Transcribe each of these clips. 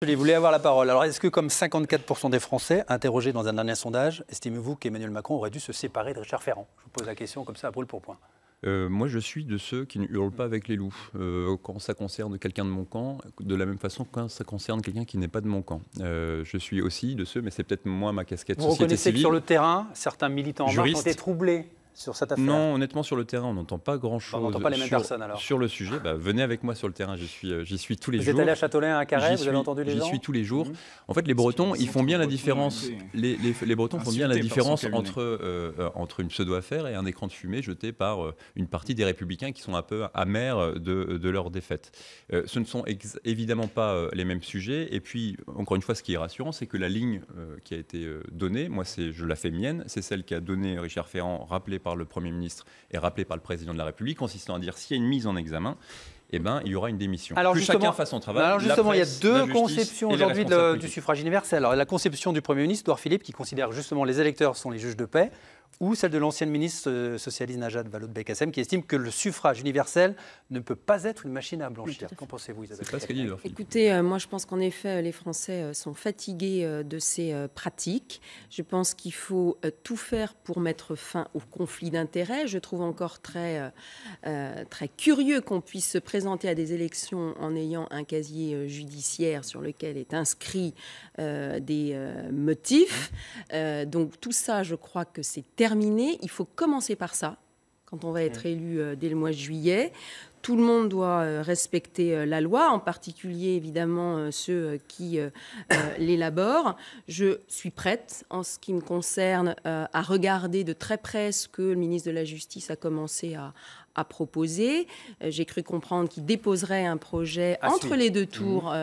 Je voulais avoir la parole. Alors, est-ce que, comme 54% des Français interrogés dans un dernier sondage, estimez-vous qu'Emmanuel Macron aurait dû se séparer de Richard Ferrand? Je vous pose la question comme ça à brûle pour point. Moi, je suis de ceux qui ne hurlent pas avec les loups. Quand ça concerne quelqu'un de mon camp, de la même façon que quand ça concerne quelqu'un qui n'est pas de mon camp. Je suis aussi de ceux, mais c'est peut-être moins ma casquette Vous société reconnaissez civile. que sur le terrain, certains militants en marche ont été troublés sur cette affaire? Non, honnêtement, sur le terrain, on n'entend pas grand-chose. On n'entend pas les mêmes personnes, alors. Sur le sujet, venez avec moi sur le terrain, j'y suis tous les jours. Vous êtes allé à Châteaulin, à Carhaix, vous avez entendu les gens? J'y suis tous les jours. En fait, les Bretons, ils font bien la différence. Les Bretons font bien la différence entre une pseudo-affaire et un écran de fumée jeté par une partie des Républicains qui sont un peu amers de leur défaite. Ce ne sont évidemment pas les mêmes sujets. Et puis, encore une fois, ce qui est rassurant, c'est que la ligne qui a été donnée, moi, je la fais mienne, c'est celle qu'a donnée Richard Ferrand, rappelée par le Premier ministre et rappelé par le Président de la République, consistant à dire s'il y a une mise en examen, il y aura une démission. Alors que chacun fasse son travail. Alors justement, il y a deux conceptions aujourd'hui du suffrage suffrage universel. Alors, la conception du Premier ministre, Édouard Philippe, qui considère justement les électeurs sont les juges de paix, ou celle de l'ancienne ministre socialiste Najat Vallaud-Belkacem, qui estime que le suffrage universel ne peut pas être une machine à blanchir. Qu'en pensez-vous, Isabelle? C'est pas ce qu'a dit Édouard Philippe. Écoutez, moi je pense qu'en effet, les Français sont fatigués de ces pratiques. Je pense qu'il faut tout faire pour mettre fin au conflit d'intérêts. Je trouve encore très curieux qu'on puisse se présenter à des élections en ayant un casier judiciaire sur lequel est inscrit des motifs. Donc tout ça, je crois que c'est terminé. Il faut commencer par ça, quand on va être élu dès le mois de juillet. Tout le monde doit respecter la loi, en particulier évidemment ceux qui l'élaborent. Je suis prête, en ce qui me concerne, à regarder de très près ce que le ministre de la Justice a commencé à proposer. J'ai cru comprendre qu'il déposerait un projet entre les deux tours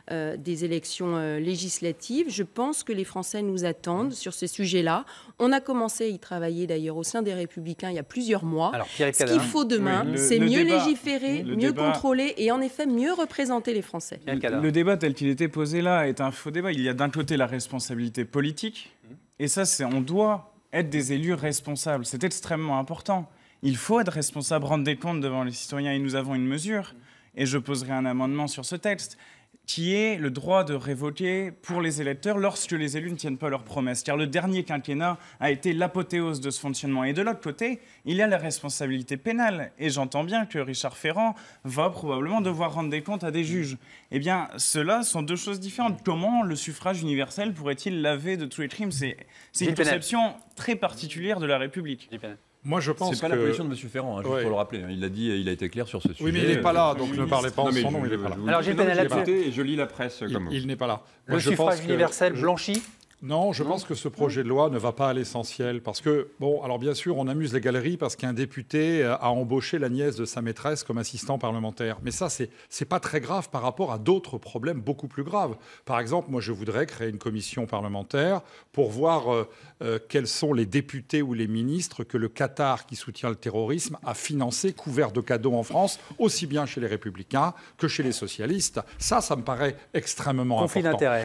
des élections législatives. Je pense que les Français nous attendent sur ce sujet-là. On a commencé à y travailler d'ailleurs au sein des Républicains il y a plusieurs mois. Alors, ce qu'il faut demain, c'est mieux légiférer, mieux contrôler et en effet mieux représenter les Français. Le débat tel qu'il était posé là est un faux débat. Il y a d'un côté la responsabilité politique et ça, on doit être des élus responsables. C'est extrêmement important. Il faut être responsable, rendre des comptes devant les citoyens et nous avons une mesure, et je poserai un amendement sur ce texte, qui est le droit de révoquer pour les électeurs lorsque les élus ne tiennent pas leurs promesses. Car le dernier quinquennat a été l'apothéose de ce fonctionnement. Et de l'autre côté, il y a la responsabilité pénale. Et j'entends bien que Richard Ferrand va probablement devoir rendre des comptes à des juges. Eh bien, cela sont deux choses différentes. Comment le suffrage universel pourrait-il laver de tous les crimes? C'est une conception très particulière de la République. Moi, je pense c'est pas la position de M. Ferrand, juste pour le rappeler. Il a dit, il a été clair sur ce sujet. Oui, mais il n'est pas là, donc ne parlez pas en son nom, il n'est pas là. Alors, Gilles Penel, et je lis la presse comme vous. Il n'est pas là. Le suffrage universel blanchi? Non, je pense que ce projet de loi ne va pas à l'essentiel. Parce que, bon, alors bien sûr, on amuse les galeries parce qu'un député a embauché la nièce de sa maîtresse comme assistant parlementaire. Mais ça, c'est pas très grave par rapport à d'autres problèmes beaucoup plus graves. Par exemple, moi, je voudrais créer une commission parlementaire pour voir quels sont les députés ou les ministres que le Qatar, qui soutient le terrorisme, a financé, couvert de cadeaux en France, aussi bien chez les Républicains que chez les socialistes. Ça me paraît extrêmement important. Conflit d'intérêts.